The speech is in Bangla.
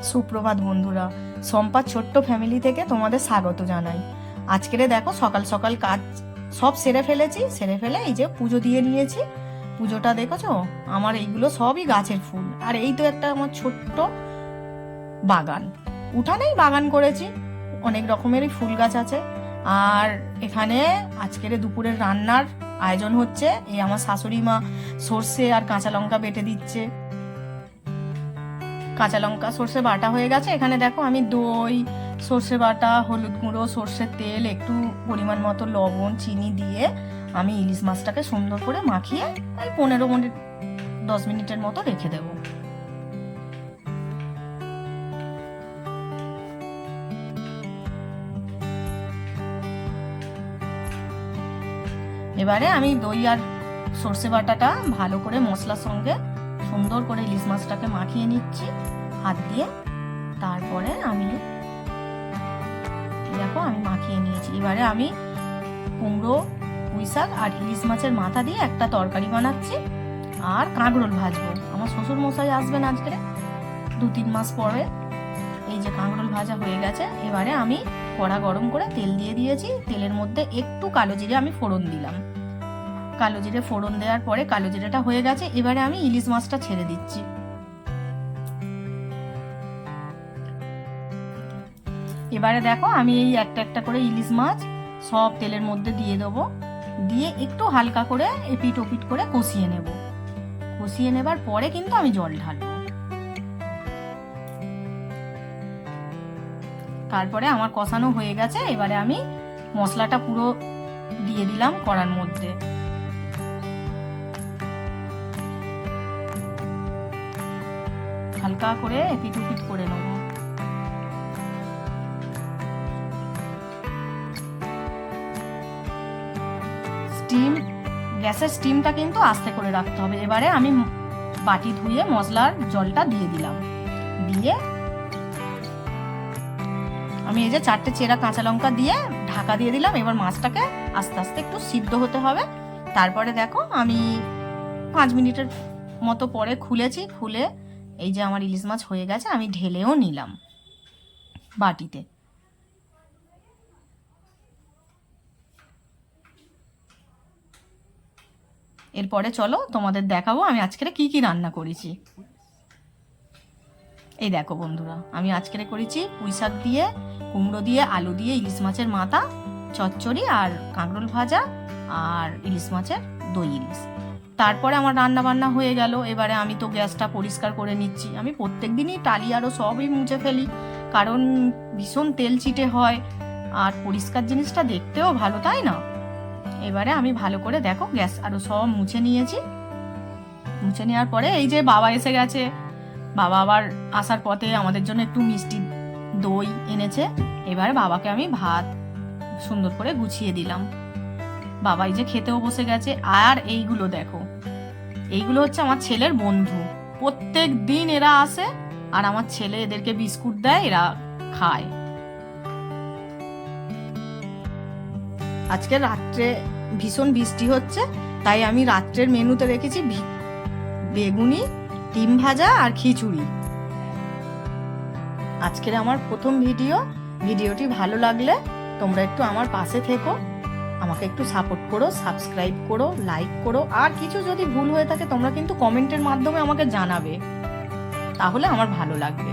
সুপ্রভাত বন্ধুরা, সম্পার ছোট্ট ফ্যামিলি থেকে তোমাদের স্বাগত জানাই। আজকের দেখো সকাল সকাল কাজ সব সেরে ফেলেছি, সেরে ফেলে এই যে পুজো দিয়ে নিয়েছি। পুজোটা দেখেছো, আমার এইগুলো সবই গাছের ফুল। আর এই তো একটা আমার ছোট্ট বাগান, উঠানেই বাগান করেছি, অনেক রকমেরই ফুল গাছ আছে। আর এখানে আজকের দুপুরের রান্নার আয়োজন হচ্ছে। এই আমার শাশুড়ি মা সর্ষে আর কাঁচা লঙ্কা বেটে দিচ্ছে। কাঁচা লঙ্কা সর্ষে বাটা হয়ে গেছে। এখানে দেখো আমি দই, সর্ষে বাটা, হলুদ গুঁড়ো, সর্ষের তেল, একটু পরিমাণ মতো লবণ, চিনি দিয়ে আমি ইলিশ মাছটাকে সুন্দর করে মাখিয়ে এই 15 মিনিট 10 মিনিটের মতো রেখে দেব। এবারে আমি দই আর সর্ষে বাটাটা ভালো করে মশলার সঙ্গে সুন্দর করে ইলিশ মাছটাকে মাখিয়ে নিচ্ছি হাত দিয়ে। তারপরে আমি দেখো আমি মাখিয়ে নিয়েছি। এবারে আমি কুমড়ো, পুঁই শাক আর ইলিশ মাছের মাথা দিয়ে একটা তরকারি বানাচ্ছি আর কাঁকরোল ভাজবো। আমার শ্বশুর মশাই আসবেন আজকে 2-3 মাস পরে। এই যে কাঁকরোল ভাজা হয়ে গেছে। এবারে আমি কড়া গরম করে তেল দিয়ে দিয়েছি। তেলের মধ্যে একটু কালো জিরে আমি ফোড়ন দিলাম। কালো জিরে ফোড়ন দেওয়ার পরে কালো জিরেটা হয়ে গেছে। এবারে আমি ইলিশ মাছটা ছেড়ে দিচ্ছি। এবারে দেখো আমি এই একটা একটা করে ইলিশ মাছ সব তেলের মধ্যে দিয়ে দেবো। দিয়ে একটু হালকা করে এপিট ওপিট করে কষিয়ে নেব। কষিয়ে নেবার পরে কিন্তু আমি জল ঢালবো। তারপরে আমার কষানো হয়ে গেছে। এবারে আমি মশলাটা পুরো দিয়ে দিলাম কড়ার মধ্যে। হালকা করে এপিট ওপিট করে নেব। গ্যাসের স্টিমটা কিন্তু আস্তে করে রাখতে হবে। এবারে আমি বাটি ধুয়ে মশলার জলটা দিয়ে দিলাম। দিয়ে আমি এই যে 4টে চেরা কাঁচা লঙ্কা দিয়ে ঢাকা দিয়ে দিলাম। এবার মাছটাকে আস্তে আস্তে একটু সিদ্ধ হতে হবে। তারপরে দেখো আমি 5 মিনিটের মতো পরে খুলেছি। খুলে এই যে আমার ইলিশ মাছ হয়ে গেছে, আমি ঢেলেও নিলাম বাটিতে। এরপরে চলো তোমাদের দেখাবো আমি আজকে কি কি রান্না করেছি। এই দেখো বন্ধুরা, আমি আজকে করেছি পুঁই শাক দিয়ে, কুমড়ো দিয়ে, আলু দিয়ে ইলিশ মাছের মাথা চচ্চড়ি আর কাঁকরোল ভাজা আর ইলিশ মাছের দই ইলিশ। তারপরে আমার রান্না বান্না হয়ে গেল। এবারে আমি তো গ্যাসটা পরিষ্কার করে নিচ্ছি। আমি প্রত্যেক দিনই টালি আরও সবই মুছে ফেলি, কারণ ভীষণ তেল চিটে হয় আর পরিষ্কার জিনিসটা দেখতেও ভালো, তাই না? এবারে আমি ভালো করে দেখো গ্যাস আরো সব মুছে নিয়েছি। মুছে নেওয়ার পরে এই যে বাবা এসে গেছে। বাবা আবার আসার পথে আমাদের জন্য একটু মিষ্টি দই এনেছে। এবারে বাবাকে আমি ভাত সুন্দর করে গুছিয়ে দিলাম। বাবা এই যে খেতেও বসে গেছে। আর এইগুলো দেখো, এইগুলো হচ্ছে আমার ছেলের বন্ধু। প্রত্যেক দিন এরা আসে আর আমার ছেলে এদেরকে বিস্কুট দেয়, এরা খায়। আজকে রাত্রে ভীষণ বৃষ্টি হচ্ছে, তাই আমি রাত্রের মেনুতে রেখেছি বেগুনি, ডিম ভাজা আর খিচুড়ি। আজকের আমার প্রথম ভিডিওটি ভালো লাগলে তোমরা একটু আমার পাশে থেকো, আমাকে একটু সাপোর্ট করো, সাবস্ক্রাইব করো, লাইক করো। আর কিছু যদি ভুল হয়ে থাকে তোমরা কিন্তু কমেন্টের মাধ্যমে আমাকে জানাবে, তাহলে আমার ভালো লাগবে।